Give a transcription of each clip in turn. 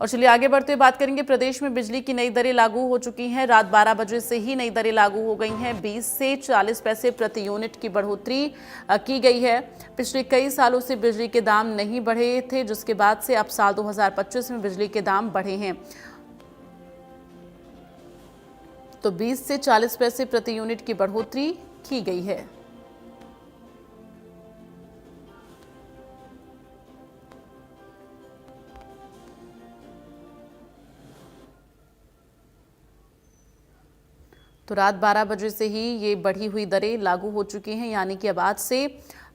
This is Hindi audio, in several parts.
और चलिए आगे बढ़ते हुए बात करेंगे। प्रदेश में बिजली की नई दरें लागू हो चुकी हैं। रात 12 बजे से ही नई दरें लागू हो गई हैं। 20 से 40 पैसे प्रति यूनिट की बढ़ोतरी की गई है। पिछले कई सालों से बिजली के दाम नहीं बढ़े थे, जिसके बाद से अब साल 2025 में बिजली के दाम बढ़े हैं। तो 20 से 40 पैसे प्रति यूनिट की बढ़ोतरी की गई है। तो रात 12 बजे से ही ये बढ़ी हुई दरें लागू हो चुकी हैं, यानी कि अब आज से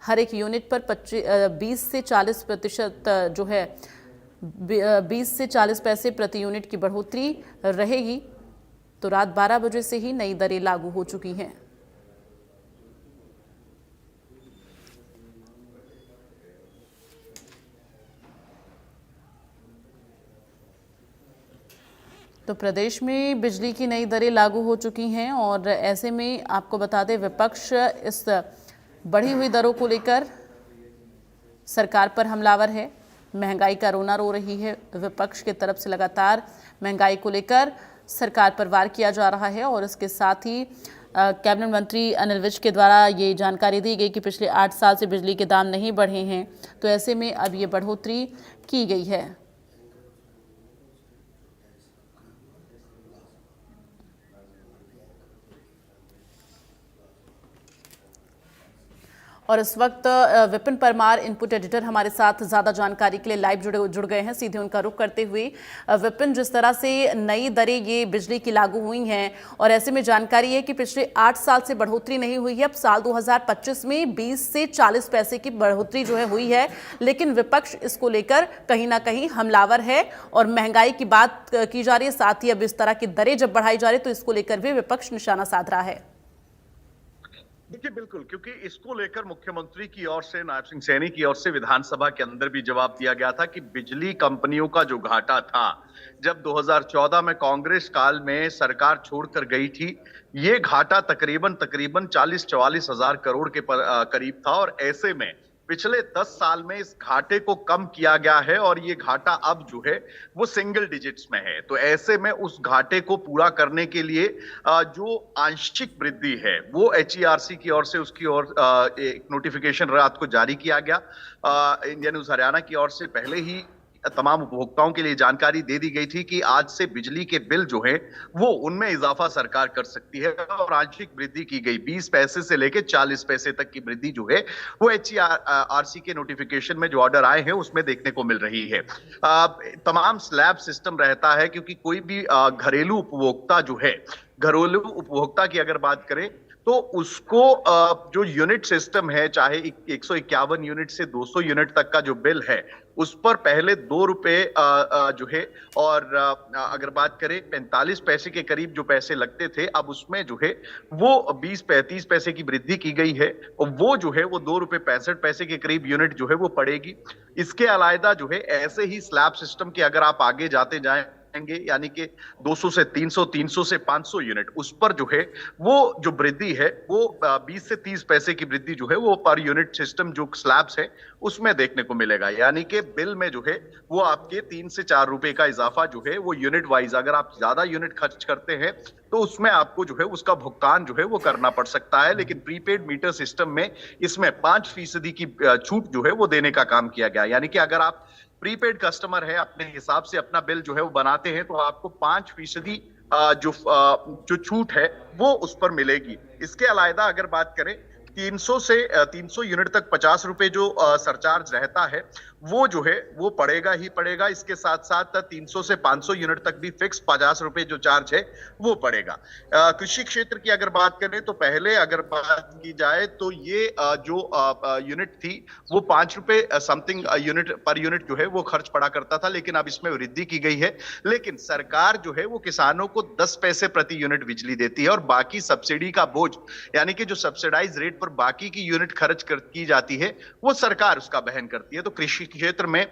हर एक यूनिट पर 20 से 40% जो है 20 से 40 पैसे प्रति यूनिट की बढ़ोतरी रहेगी। तो रात 12 बजे से ही नई दरें लागू हो चुकी हैं। तो प्रदेश में बिजली की नई दरें लागू हो चुकी हैं और ऐसे में आपको बता दें, विपक्ष इस बढ़ी हुई दरों को लेकर सरकार पर हमलावर है। महंगाई का रोना रो रही है। विपक्ष की तरफ से लगातार महंगाई को लेकर सरकार पर वार किया जा रहा है और इसके साथ ही कैबिनेट मंत्री अनिल विज के द्वारा ये जानकारी दी गई कि पिछले 8 साल से बिजली के दाम नहीं बढ़े हैं। तो ऐसे में अब ये बढ़ोतरी की गई है। और इस वक्त विपिन परमार इनपुट एडिटर हमारे साथ ज्यादा जानकारी के लिए लाइव जुड़ गए हैं। सीधे उनका रुख करते हुए, विपिन, जिस तरह से नई दरें ये बिजली की लागू हुई हैं और ऐसे में जानकारी है कि पिछले 8 साल से बढ़ोतरी नहीं हुई है। अब साल 2025 में 20 से 40 पैसे की बढ़ोतरी जो है हुई है, लेकिन विपक्ष इसको लेकर कहीं ना कहीं हमलावर है और महंगाई की बात की जा रही है। साथ ही अब इस तरह की दरें जब बढ़ाई जा रही है तो इसको लेकर भी विपक्ष निशाना साध रहा है। देखिए, बिल्कुल, क्योंकि इसको लेकर मुख्यमंत्री की ओर से, नायब सिंह सैनी की ओर से विधानसभा के अंदर भी जवाब दिया गया था कि बिजली कंपनियों का जो घाटा था, जब 2014 में कांग्रेस काल में सरकार छोड़कर गई थी, ये घाटा तकरीबन 40-44 हजार करोड़ के करीब था। और ऐसे में पिछले 10 साल में इस घाटे को कम किया गया है और ये घाटा अब जो है वो सिंगल डिजिट्स में है। तो ऐसे में उस घाटे को पूरा करने के लिए जो आंशिक वृद्धि है वो HERC की ओर से, उसकी ओर एक नोटिफिकेशन रात को जारी किया गया। इंडियन न्यूज हरियाणा की ओर से पहले ही तमाम उपभोक्ताओं के लिए जानकारी दे दी गई थी कि आज से बिजली के बिल जो है वो उनमें इजाफा सरकार कर सकती है और आंशिक वृद्धि की गई। 20 पैसे से लेकर 40 पैसे तक की वृद्धि जो है वो HERC के नोटिफिकेशन में जो ऑर्डर आए हैं उसमें देखने को मिल रही है। तमाम स्लैब सिस्टम रहता है, क्योंकि कोई भी घरेलू उपभोक्ता जो है, घरेलू उपभोक्ता की अगर बात करें तो उसको जो यूनिट सिस्टम है, चाहे 151 यूनिट से 200 यूनिट तक का जो बिल है, उस पर पहले 2 रुपए जो है, और अगर बात करें 45 पैसे के करीब जो पैसे लगते थे, अब उसमें जो है वो 20-35 पैसे की वृद्धि की गई है और वो जो है वो 2 रुपए 65 पैसे के करीब यूनिट जो है वो पड़ेगी। इसके अलावा जो है ऐसे ही स्लैब सिस्टम के अगर आप आगे जाते जाएं, यानी कि 200 से 300, 300 से 500 यूनिट, उस पर जो है वो जो वृद्धि है वो 20 से 30 पैसे की वृद्धि जो है वो पर यूनिट सिस्टम जो स्लैब्स है उसमें देखने को मिलेगा। यानी कि बिल में जो है वो आपके 3 से 4 रुपए का इजाफा जो है वो यूनिट वाइज, अगर आप ज्यादा यूनिट खर्च करते हैं तो उसमें आपको जो है उसका भुगतान जो है वो करना पड़ सकता है। लेकिन प्रीपेड मीटर सिस्टम में इसमें 5% की छूट जो है वो देने का काम किया गया। यानी कि अगर आप प्रीपेड कस्टमर है, अपने हिसाब से अपना बिल जो है वो बनाते हैं, तो आपको 5% जो छूट है वो उस पर मिलेगी। इसके अलावा अगर बात करें 300 यूनिट तक 50 रुपए जो सरचार्ज रहता है वो जो है वो पड़ेगा ही पड़ेगा। इसके साथ साथ 300 से 500 यूनिट तक भी फिक्स 50 रुपए जो चार्ज है वो पड़ेगा। कृषि क्षेत्र की अगर बात करें तो पहले अगर बात की जाए तो ये जो यूनिट थी वो 5 रुपए समथिंग पर यूनिट जो है वो खर्च पड़ा करता था, लेकिन अब इसमें वृद्धि की गई है। लेकिन सरकार जो है वो किसानों को 10 पैसे प्रति यूनिट बिजली देती है और बाकी सब्सिडी का बोझ, यानी कि जो सब्सिडाइज रेट पर बाकी की यूनिट खर्च की जाती है वो सरकार उसका वहन करती है। तो कृषि क्षेत्र में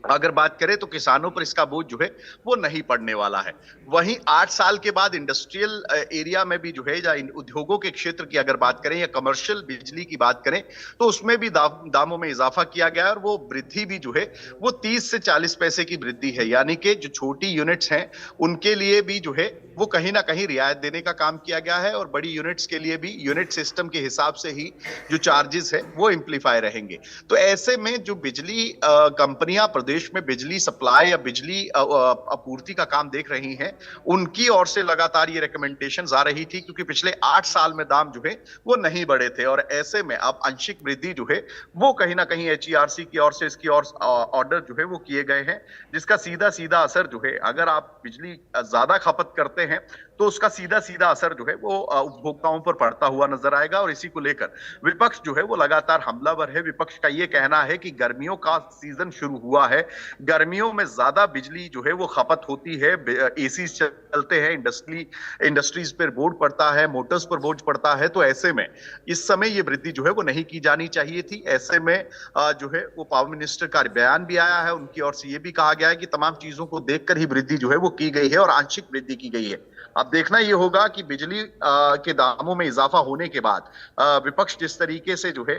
अगर बात करें तो किसानों पर इसका बोझ जो है वो नहीं पड़ने वाला है। वहीं 8 साल के बाद इंडस्ट्रियल एरिया में भी जो है या उद्योगों के क्षेत्र की अगर बात करें या कमर्शियल बिजली की बात करें तो उसमें भी दामों में इजाफा किया गया है और वो वृद्धि भी जो है वो 30 से 40 पैसे की वृद्धि है। यानी कि जो छोटी यूनिट्स हैं उनके लिए भी जो है वो कहीं ना कहीं रियायत देने का काम किया गया है और बड़ी यूनिट्स के लिए भी यूनिट सिस्टम के हिसाब से ही जो चार्जेस है वो इम्प्लीफाई रहेंगे। तो ऐसे में जो बिजली कंपनियां प्रदेश में बिजली सप्लाई या बिजली आपूर्ति का काम देख रही हैं उनकी ओर से लगातार ये रिकमेंडेशंस आ रही थी, क्योंकि पिछले 8 साल में दाम जो है वो नहीं बढ़े थे और ऐसे में अब आंशिक वृद्धि जो है वो कहीं ना कहीं एचईआरसी की ओर से इसकी ओर ऑर्डर जो है वो किए गए हैं, जिसका सीधा सीधा असर जो है अगर आप बिजली ज्यादा खपत करते हैं तो उसका सीधा सीधा असर जो है वो उपभोक्ताओं पर पड़ता हुआ नजर आएगा। और इसी को लेकर विपक्ष जो है वो लगातार हमलावर है। विपक्ष का ये कहना है कि गर्मियों का सीजन शुरू हुआ है, गर्मियों में ज्यादा बिजली जो है वो खपत होती है, एसी चलते हैं, इंडस्ट्रीज पर बोझ पड़ता है, मोटर्स पर बोझ पड़ता है। तो ऐसे में इस समय ये वृद्धि जो है वो नहीं की जानी चाहिए थी। ऐसे में जो है वो पावर मिनिस्टर का बयान भी आया है, उनकी ओर से ये भी कहा गया है कि तमाम चीजों को देखकर ही वृद्धि जो है वो की गई है और आंशिक वृद्धि की गई है। अब देखना ये होगा कि बिजली के दामों में इजाफा होने के बाद विपक्ष जिस तरीके से जो है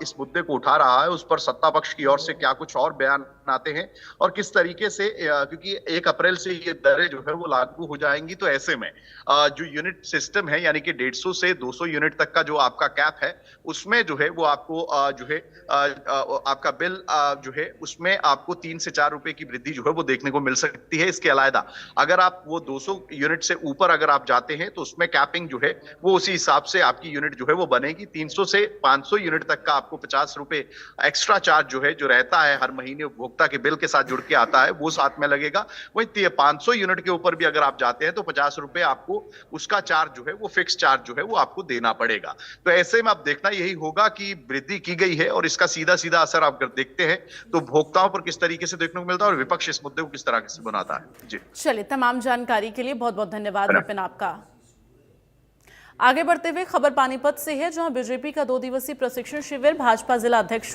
इस मुद्दे को उठा रहा है उस पर सत्ता पक्ष की ओर से क्या कुछ और बयान आते हैं और किस तरीके से, क्योंकि 1 अप्रैल से ये दरें जो है वो लागू हो जाएंगी। तो ऐसे में जो यूनिट सिस्टम है यानी कि 150 से 200 यूनिट तक का जो आपका कैप है उसमें जो है वो आपको जो है आपका बिल जो है उसमें आपको 3 से 4 रुपए की वृद्धि जो है वो देखने को मिल सकती है। इसके अलावा अगर आप वो 200 यूनिट से ऊपर अगर आप जाते हैं तो उसमें कैपिंग जो है वो उसी हिसाब से आपकी यूनिट जो है वो बनेगी। 300 से 500 यूनिट तक का आपको 50 रुपए एक्स्ट्रा चार्ज जो है जो रहता है हर महीने उपभोक्ता के बिल के साथ जुड़ के आता है वो साथ में लगेगा। वहीं 500 यूनिट के ऊपर भी अगर आप जाते हैं तो 50 रुपए आपको उसका चार्ज जो है वो फिक्स चार्ज जो है वो आपको देना पड़ेगा। तो ऐसे में आप देखना यही होगा कि वृद्धि की गई है और इसका सीधा सीधा असर आप अगर देखते हैं तो उपभोक्ताओं पर किस तरीके से देखने को मिलता है और विपक्ष इस मुद्दे को किस तरह से बनाता है। जी चलिए, तमाम जानकारी के लिए बहुत बहुत धन्यवाद विपिन आपका। आगे बढ़ते हुए खबर पानीपत से है, जहां बीजेपी का 2 दिवसीय प्रशिक्षण शिविर भाजपा जिला अध्यक्ष